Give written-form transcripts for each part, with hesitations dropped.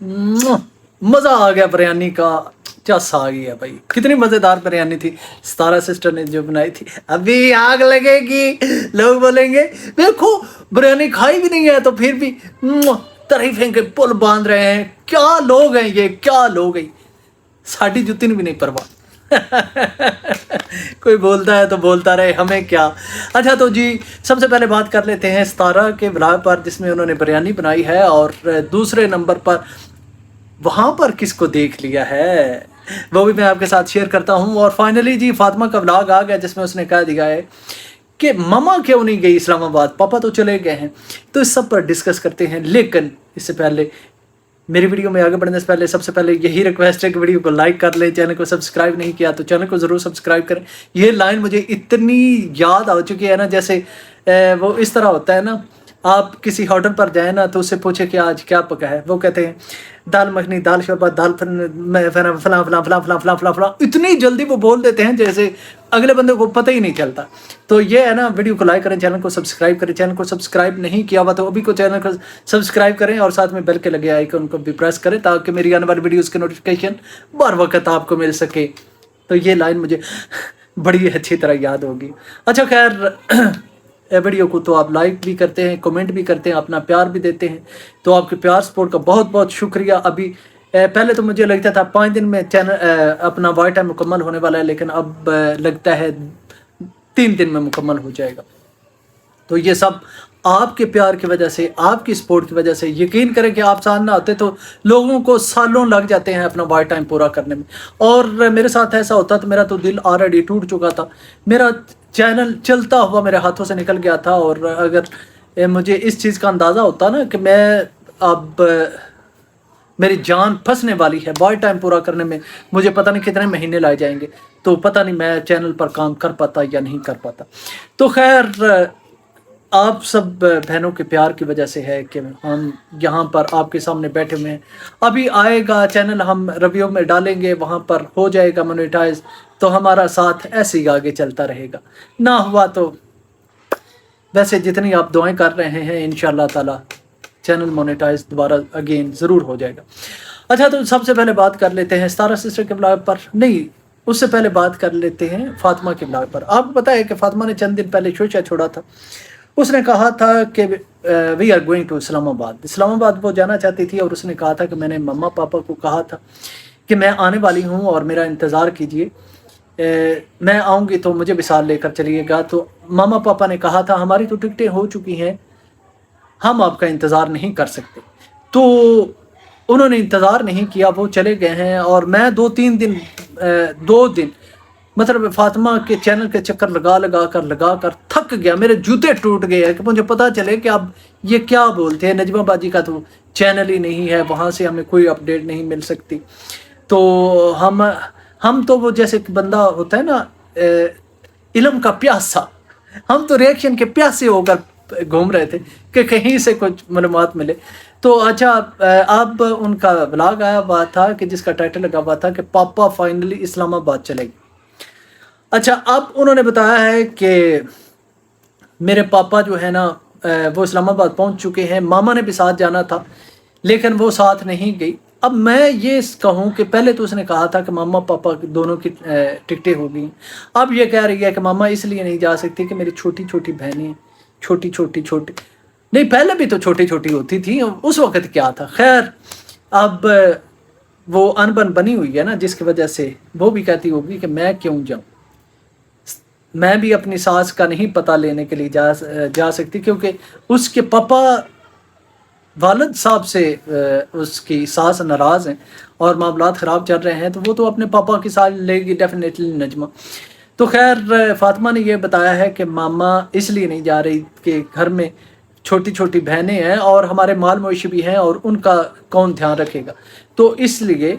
मज़ा आ गया, बिरयानी का चस आ गया भाई। कितनी मज़ेदार बिरयानी थी सितारा सिस्टर ने जो बनाई थी। अभी आग लगेगी, लोग बोलेंगे देखो बिरयानी खाई भी नहीं है तो फिर भी तारीफें के पुल बांध रहे हैं। क्या लोग हैं ये, क्या लोग हैं, साड़ी जुत्ती भी नहीं परवाह। कोई बोलता है तो बोलता रहे, हमें क्या। अच्छा तो जी सबसे पहले बात कर लेते हैं सितारा के व्लॉग पर जिसमें उन्होंने बिरयानी बनाई है, और दूसरे नंबर पर वहाँ पर किसको देख लिया है वो भी मैं आपके साथ शेयर करता हूँ। और फाइनली जी फातिमा का व्लॉग आ गया जिसमें उसने कह दिया है कि ममा क्यों नहीं गई इस्लामाबाद, पापा तो चले गए हैं। तो इस सब पर डिस्कस करते हैं, लेकिन इससे पहले मेरी वीडियो में आगे बढ़ने से पहले सबसे पहले यही रिक्वेस्ट है कि वीडियो को लाइक कर लें, चैनल को सब्सक्राइब नहीं किया तो चैनल को ज़रूर सब्सक्राइब करें। ये लाइन मुझे इतनी याद आ चुकी है ना, जैसे वो इस तरह होता है ना, आप किसी होटल पर जाए ना तो उससे पूछे कि आज क्या पका है, वो कहते हैं दाल मखनी, दाल शोरबा, दाल फला फला फला फला फला फला फला, इतनी जल्दी वो बोल देते हैं जैसे अगले बंदे को पता ही नहीं चलता। तो ये है ना, वीडियो को लाइक करें, चैनल को सब्सक्राइब करें, चैनल को सब्सक्राइब नहीं किया हुआ तो अभी को चैनल को सब्सक्राइब करें और साथ में बेल के लगे आइकन को भी प्रेस करें ताकि मेरी आने वाली वीडियोज़ के नोटिफिकेशन बर वक्त आपको मिल सके। तो ये लाइन मुझे बड़ी अच्छी तरह याद होगी। अच्छा खैर, वीडियो को तो आप लाइक भी करते हैं, कमेंट भी करते हैं, अपना प्यार भी देते हैं, तो आपके प्यार सपोर्ट का बहुत बहुत शुक्रिया। अभी पहले तो मुझे लगता था 5 दिन में चैनल अपना वाई टाइम मुकम्मल होने वाला है, लेकिन अब लगता है 3 दिन में मुकम्मल हो जाएगा। तो ये सब आपके प्यार की वजह से, आपकी सपोर्ट की वजह से। यकीन करें कि आप साथ ना आते तो लोगों को सालों लग जाते हैं अपना वाई टाइम पूरा करने में। और मेरे साथ ऐसा होता तो मेरा तो दिल ऑलरेडी टूट चुका था, मेरा चैनल चलता हुआ मेरे हाथों से निकल गया था। और अगर मुझे इस चीज़ का अंदाज़ा होता ना कि मैं अब मेरी जान फंसने वाली है वाई टाइम पूरा करने में, मुझे पता नहीं कितने महीने लाए जाएंगे, तो पता नहीं मैं चैनल पर काम कर पाता या नहीं कर पाता। तो खैर आप सब बहनों के प्यार की वजह से है कि हम यहाँ पर आपके सामने बैठे हुए हैं। अभी आएगा चैनल, हम रिव्यू में डालेंगे, वहाँ पर हो जाएगा मोनेटाइज, तो हमारा साथ ऐसे ही आगे चलता रहेगा। ना हुआ तो वैसे जितनी आप दुआएं कर रहे हैं इंशाल्लाह ताला चैनल मोनेटाइज दोबारा अगेन ज़रूर हो जाएगा। अच्छा तो सबसे पहले बात कर लेते हैं सितारा सिस्टर के ब्लॉग पर, नहीं उससे पहले बात कर लेते हैं फातिमा के ब्लॉग पर। आपको पता है कि फातिमा ने चंद दिन पहले शोशा छोड़ा था। उसने कहा था कि we are going to Islamabad. Islamabad वो जाना चाहती थी और उसने कहा था कि मैंने मम्मा पापा को कहा था कि मैं आने वाली हूँ और मेरा इंतज़ार कीजिए, मैं आऊँगी तो मुझे भी साथ लेकर चलिएगा। तो मामा पापा ने कहा था हमारी तो टिकटें हो चुकी हैं, हम आपका इंतज़ार नहीं कर सकते। तो उन्होंने इंतज़ार नहीं किया, वो चले गए हैं। और मैं 2-3 दिन 2 दिन मतलब फातिमा के चैनल के चक्कर लगा कर थक गया, मेरे जूते टूट गए हैं कि मुझे पता चले कि अब ये क्या बोलते हैं, नजमा बाजी का तो चैनल ही नहीं है, वहाँ से हमें कोई अपडेट नहीं मिल सकती। तो हम तो वो जैसे बंदा होता है ना इल्म का प्यासा, हम तो रिएक्शन के प्यासे होकर घूम रहे थे कि कहीं से कुछ मालूमात मिले। तो अच्छा अब उनका व्लॉग आया हुआ था कि जिसका टाइटल लगा हुआ था कि पापा फाइनली इस्लामाबाद चले गए। अच्छा अब उन्होंने बताया है कि मेरे पापा जो है ना वो इस्लामाबाद पहुंच चुके हैं, मामा ने भी साथ जाना था लेकिन वो साथ नहीं गई। अब मैं ये कहूँ कि पहले तो उसने कहा था कि मामा पापा दोनों की टिकटें हो गई, अब ये कह रही है कि मामा इसलिए नहीं जा सकती कि मेरी छोटी छोटी बहनें, छोटी नहीं पहले भी तो छोटी छोटी होती थी, उस वक़्त क्या था। खैर अब वो अनबन बनी हुई है ना, जिसकी वजह से वो भी कहती होगी कि मैं क्यों जाऊँ, मैं भी अपनी सास का नहीं पता लेने के लिए जा सकती, क्योंकि उसके पापा वालिद साहब से उसकी सास नाराज़ हैं और मामलात ख़राब चल रहे हैं, तो वो तो अपने पापा की साथ लेगी डेफिनेटली नजमा। तो खैर फातिमा ने यह बताया है कि मामा इसलिए नहीं जा रही कि घर में छोटी छोटी बहनें हैं और हमारे माल मवेशी भी हैं और उनका कौन ध्यान रखेगा, तो इसलिए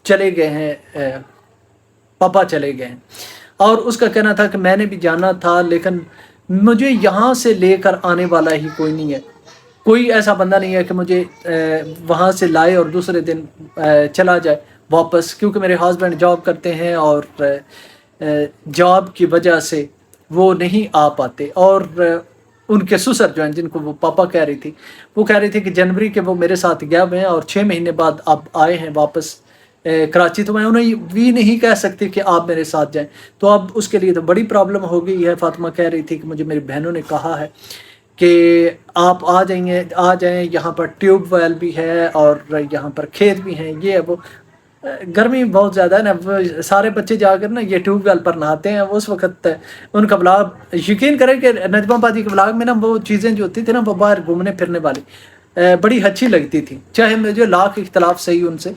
चले गए हैं, पापा चले गए हैं। और उसका कहना था कि मैंने भी जाना था लेकिन मुझे यहाँ से लेकर आने वाला ही कोई नहीं है, कोई ऐसा बंदा नहीं है कि मुझे वहाँ से लाए और दूसरे दिन चला जाए वापस, क्योंकि मेरे हस्बैंड जॉब करते हैं और जॉब की वजह से वो नहीं आ पाते। और उनके ससुर जो हैं, जिनको वो पापा कह रही थी, वो कह रही थी कि जनवरी के वो मेरे साथ गए हुए हैं और 6 महीने बाद अब आए हैं वापस कराची, तो मैं उन्हें भी नहीं कह सकती कि आप मेरे साथ जाएं। तो अब उसके लिए तो बड़ी प्रॉब्लम हो गई है। फातिमा कह रही थी कि मुझे मेरी बहनों ने कहा है कि आप आ जाएं, यहाँ पर ट्यूबवेल भी है और यहाँ पर खेत भी हैं, ये है वो। गर्मी बहुत ज़्यादा है ना, वो सारे बच्चे जाकर ना ये ट्यूबवेल पर नहाते हैं। उस वक्त उनका ब्लॉग, यकीन करें कि नजमा बाजी के ब्लॉग में ना वो चीज़ें जो होती थी ना, वो बाहर घूमने फिरने वाली बड़ी अच्छी लगती थी, चाहे मुझे लाख इख्तलाफ सही उनसे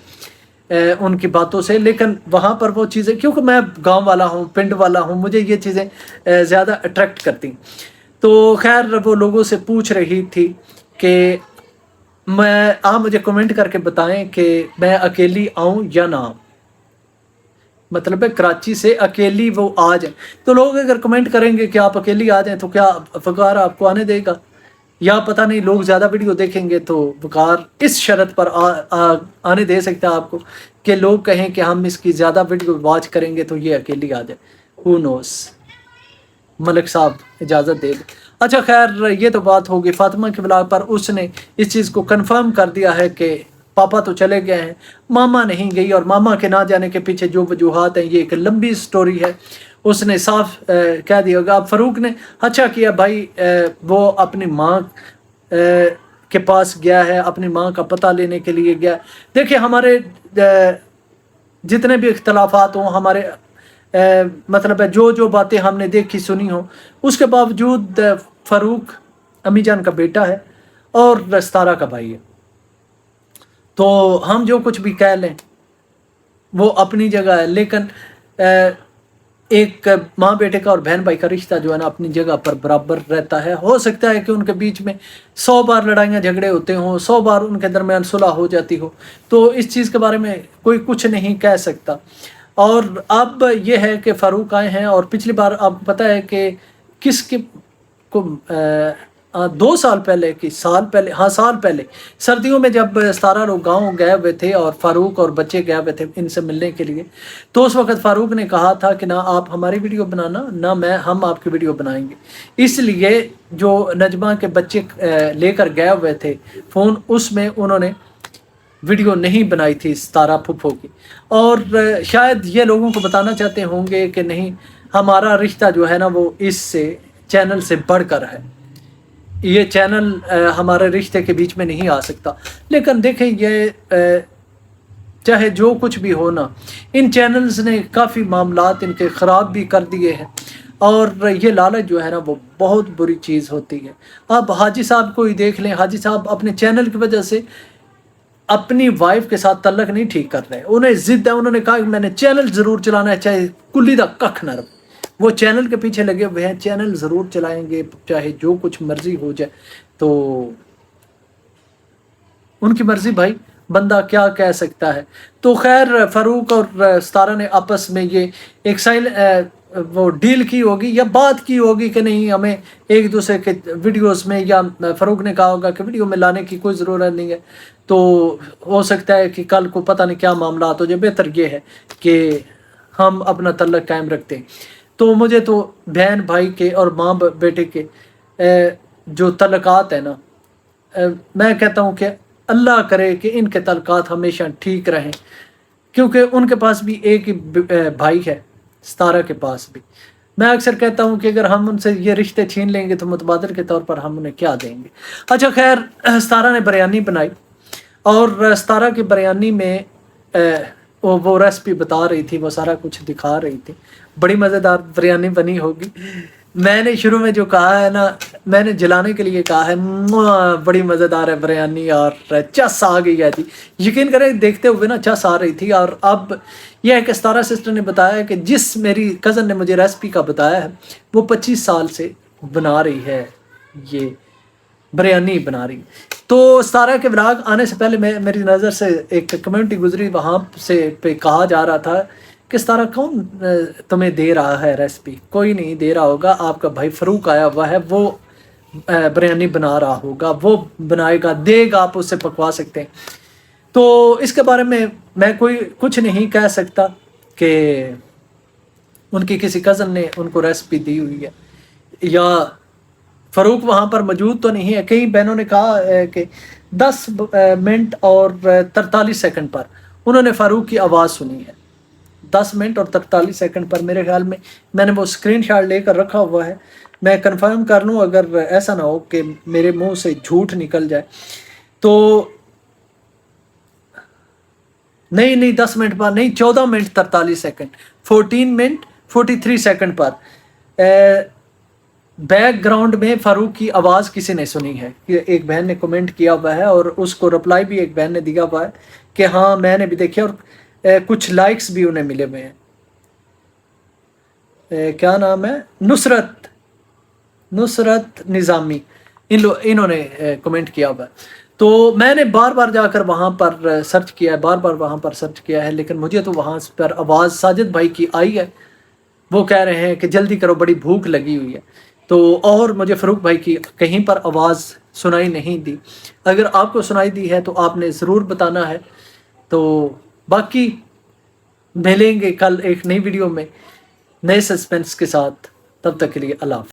उनकी बातों से, लेकिन वहाँ पर वो चीज़ें, क्योंकि मैं गांव वाला हूँ, पिंड वाला हूँ, मुझे ये चीज़ें ज़्यादा अट्रैक्ट करती। तो खैर वो लोगों से पूछ रही थी कि आप मुझे कमेंट करके बताएं कि मैं अकेली आऊँ या ना आऊँ, मतलब है कराची से अकेली वो आ जाए। तो लोग अगर कमेंट करेंगे कि आप अकेली आ जाएं तो क्या वकार आपको आने देगा, या पता नहीं लोग ज़्यादा वीडियो देखेंगे तो वकार इस शर्त पर आने दे सकता है आपको कि लोग कहें कि हम इसकी ज़्यादा वीडियो वॉच करेंगे तो ये अकेली आ जाए। हु नोस, मलिक साहब इजाज़त दे दे। अच्छा खैर, ये तो बात होगी फातिमा के ब्लॉग पर। उसने इस चीज़ को कंफर्म कर दिया है कि पापा तो चले गए हैं, मामा नहीं गई, और मामा के ना जाने के पीछे जो वजूहात हैं ये एक लंबी स्टोरी है। उसने साफ कह दिया होगा। अब फ़ारूक ने अच्छा किया भाई, वो अपनी माँ के पास गया है, अपनी माँ का पता लेने के लिए गया। देखिए हमारे जितने भी इख्तलाफात हों, हमारे मतलब है जो बातें हमने देखी सुनी हो, उसके बावजूद फ़ारूक अम्मी जान का बेटा है और रस्तारा का भाई है। तो हम जो कुछ भी कह लें वो अपनी जगह है, लेकिन एक माँ बेटे का और बहन भाई का रिश्ता जो है ना अपनी जगह पर बराबर रहता है। हो सकता है कि उनके बीच में 100 बार लड़ाइयाँ झगड़े होते हों, 100 बार उनके दरमियान सुलह हो जाती हो, तो इस चीज़ के बारे में कोई कुछ नहीं कह सकता। और अब ये है कि फ़ारूक आए हैं, और पिछली बार आपको पता है कि किसके को 2 साल पहले कि साल पहले सर्दियों में जब 17 लोग गाँव गए हुए थे और फ़ारूक और बच्चे गए हुए थे इनसे मिलने के लिए, तो उस वक्त फ़ारूक ने कहा था कि ना आप हमारी वीडियो बनाना, ना हम आपकी वीडियो बनाएंगे। इसलिए जो नजमा के बच्चे लेकर गए हुए थे फ़ोन, उसमें उन्होंने वीडियो नहीं बनाई थी सितारा फुफो की। और शायद ये लोगों को बताना चाहते होंगे कि नहीं, हमारा रिश्ता जो है ना वो इस चैनल से बढ़कर है, ये चैनल हमारे रिश्ते के बीच में नहीं आ सकता। लेकिन देखें, ये चाहे जो कुछ भी हो ना, इन चैनल्स ने काफ़ी मामलात इनके ख़राब भी कर दिए हैं, और ये लालच जो है ना वो बहुत बुरी चीज़ होती है। अब हाजी साहब को ही देख लें, हाजी साहब अपने चैनल की वजह से अपनी वाइफ के साथ तल्लक नहीं ठीक कर रहे। उन्हें ज़िद है, उन्होंने कहा कि मैंने चैनल ज़रूर चलाना है, चाहे कुल्ली दा कख न रहे। वो चैनल के पीछे लगे हुए हैं, चैनल ज़रूर चलाएंगे चाहे जो कुछ मर्जी हो जाए। तो उनकी मर्जी भाई, बंदा क्या कह सकता है। तो खैर फ़ारूक और सितारा ने आपस में ये एक वो डील की होगी या बात की होगी कि नहीं, हमें एक दूसरे के वीडियोस में, या फ़ारूक ने कहा होगा कि वीडियो में लाने की कोई ज़रूरत नहीं है। तो हो सकता है कि कल को पता नहीं क्या मामला हो जाए। बेहतर ये है कि हम अपना तल्लक कायम रखते हैं। तो मुझे तो बहन भाई के और माँ बेटे के जो तल्लकात है ना, मैं कहता हूँ कि अल्लाह करे कि इनके तल्लकात हमेशा ठीक रहें, क्योंकि उनके पास भी एक ही भाई है, सितारा के पास भी। मैं अक्सर कहता हूँ कि अगर हम उनसे ये रिश्ते छीन लेंगे तो मुतबादल के तौर पर हम उन्हें क्या देंगे। अच्छा खैर, सितारा ने बिरयानी बनाई, और सितारा की बिरयानी में वो रेसिपी बता रही थी, वो सारा कुछ दिखा रही थी। बड़ी मज़ेदार बिरयानी बनी होगी। मैंने शुरू में जो कहा है ना, मैंने जलाने के लिए कहा है, बड़ी मज़ेदार है बिरयानी, और चस आ गई है जी। यकीन करें देखते हुए ना चस आ रही थी। और अब यह है कि सितारा सिस्टर ने बताया कि जिस मेरी कज़न ने मुझे रेसिपी का बताया है, वो 25 साल से बना रही है, ये बिरयानी बना रही। तो सितारा के व्लॉग आने से पहले मेरी नज़र से एक कम्युनिटी गुजरी, वहाँ से पे कहा जा रहा था कि सितारा कौन तुम्हें दे रहा है रेसिपी। कोई नहीं दे रहा होगा, आपका भाई फ़ारूक आया हुआ है, वो बिरयानी बना रहा होगा, वो बनाएगा, देगा, आप उससे पकवा सकते हैं। तो इसके बारे में मैं कोई कुछ नहीं कह सकता कि उनकी किसी कज़न ने उनको रेसिपी दी हुई है, या फ़ारूक वहाँ पर मौजूद तो नहीं है। कई बहनों ने कहा कि 10 मिनट और 43 सेकंड पर उन्होंने फ़ारूक की आवाज़ सुनी है। 10 मिनट और 43 सेकंड पर मेरे ख्याल में मैंने वो स्क्रीनशॉट लेकर रखा हुआ है। मैं कंफर्म कर लूँ, अगर ऐसा ना हो कि मेरे मुंह से झूठ निकल जाए तो। नहीं 10 मिनट पर नहीं, 14 मिनट 43 सेकंड, 14 मिनट 43 सेकंड पर बैकग्राउंड में फ़ारूक की आवाज़ किसी ने सुनी है। एक बहन ने कमेंट किया हुआ है और उसको रिप्लाई भी एक बहन ने दिया हुआ है कि हाँ मैंने भी देखी, और कुछ लाइक्स भी उन्हें मिले हुए हैं। क्या नाम है, नुसरत निज़ामी, इन्होंने कमेंट किया हुआ है। तो मैंने बार बार जाकर वहाँ पर सर्च किया है, बार बार वहाँ पर सर्च किया है, लेकिन मुझे तो वहाँ पर आवाज़ साजिद भाई की आई है। वो कह रहे हैं कि जल्दी करो बड़ी भूख लगी हुई है। तो और मुझे फ़ारूक भाई की कहीं पर आवाज़ सुनाई नहीं दी। अगर आपको सुनाई दी है तो आपने ज़रूर बताना है। तो बाकी मिलेंगे कल एक नई वीडियो में नए सस्पेंस के साथ। तब तक के लिए अल्लाह हाफ़िज़।